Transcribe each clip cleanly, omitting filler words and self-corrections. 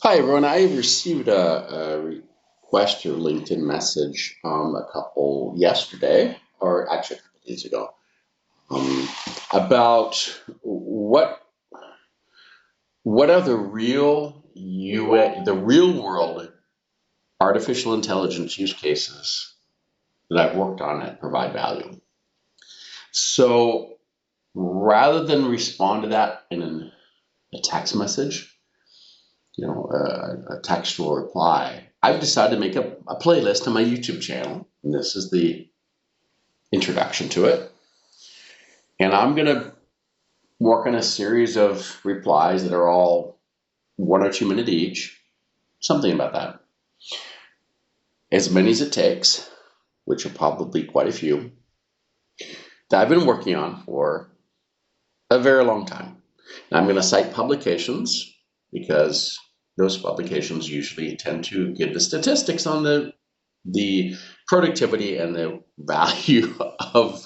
Hi, everyone. I received a request or LinkedIn message a couple yesterday, or actually a couple days ago, um, about what are the the real world artificial intelligence use cases that I've worked on that provide value. So rather than respond to that in a text message, a textual reply, I've decided to make a playlist on my YouTube channel. And this is the introduction to it. And I'm going to work on a series of replies that are all 1 or 2 minutes each, something about that. As many as it takes, which are probably quite a few, that I've been working on for a very long time. And I'm going to cite publications because those publications usually tend to give the statistics on the productivity and the value of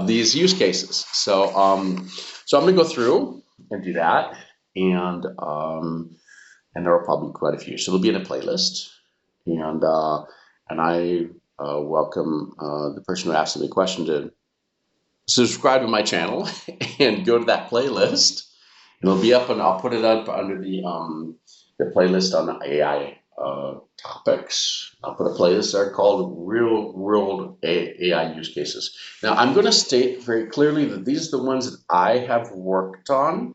these use cases. So I'm going to go through and do that, and there are probably quite a few. So they'll be in a playlist, and I welcome the person who asked me a question to subscribe to my channel and go to that playlist. And it'll be up, and I'll put it up under the playlist on AI topics. I'll put a playlist there called Real World AI Use Cases. Now, I'm going to state very clearly that these are the ones that I have worked on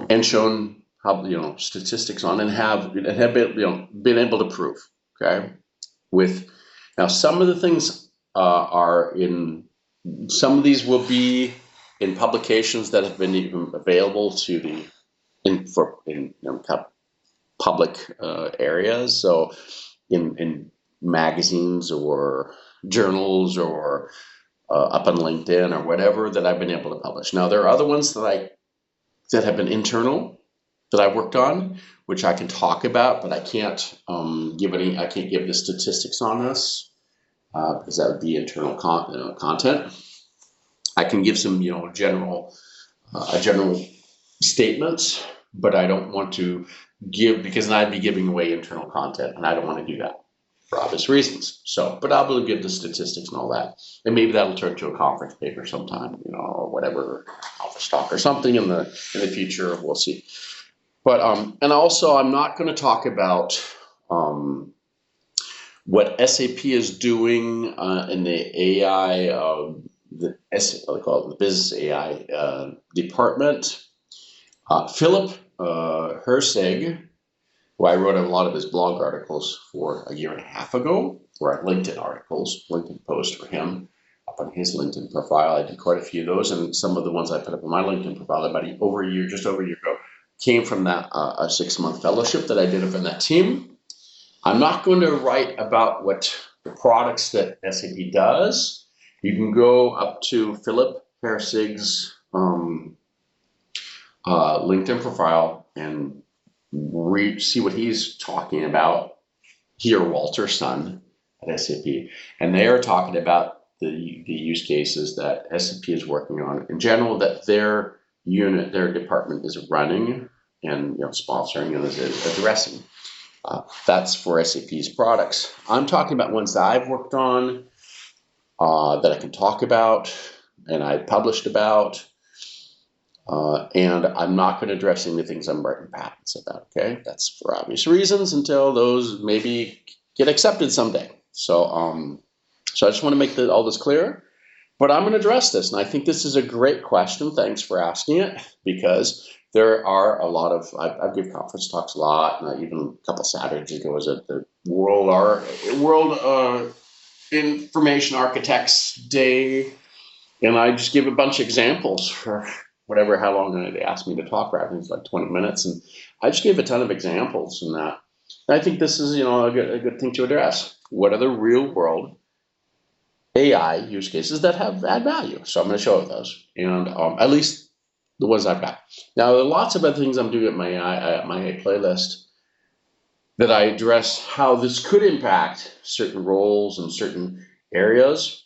and shown how statistics on, and have been able to prove. Okay, with now some of the things are in. Some of these will be in publications that have been even available to the in public areas. So in magazines or journals or up on LinkedIn or whatever that I've been able to publish. Now there are other ones that have been internal that I worked on, which I can talk about, but I can't give the statistics on this because that would be internal content. I can give some general statements, but I don't want to give, because then I'd be giving away internal content, and I don't want to do that for obvious reasons. So, but I'll be able to give the statistics and all that, and maybe that'll turn to a conference paper sometime, or whatever, conference talk or something in the future. We'll see. But and also, I'm not going to talk about what SAP is doing in the AI, what they call it, the business AI department. Philip Herzig, who I wrote a lot of his blog articles for a year and a half ago, or LinkedIn post for him up on his LinkedIn profile. I did quite a few of those, and some of the ones I put up on my LinkedIn profile about just over a year ago, came from that a 6-month fellowship that I did up in that team. I'm not going to write about what the products that SAP does. You can go up to Philip Herzig's LinkedIn profile and see what he's talking about. Here, Walter Sun at SAP, and they are talking about the use cases that SAP is working on in general, that their department is running and sponsoring and is addressing. That's for SAP's products. I'm talking about ones that I've worked on, that I can talk about, and I published about. And I'm not going to address any of the things I'm writing patents about. Okay, that's for obvious reasons, until those maybe get accepted someday. So, so I just want to make all this clear. But I'm going to address this, and I think this is a great question. Thanks for asking it, because there are a lot of I give conference talks a lot, and even a couple Saturdays ago was at the World Information Architects Day, and I just give a bunch of examples for how long they asked me to talk for. I think it's like 20 minutes, and I just gave a ton of examples in that. And I think this is a good thing to address. What are the real world AI use cases that add value? So I'm going to show those, and at least the ones I've got. Now, there are lots of other things I'm doing at my AI playlist that I address how this could impact certain roles and certain areas,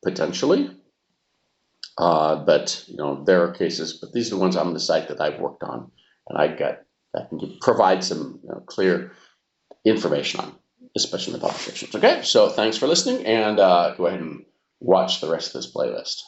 potentially. But there are cases, but these are the ones I'm going to cite that I've worked on, and I got that can provide some clear information on, especially in the publications. Okay, so thanks for listening, and go ahead and watch the rest of this playlist.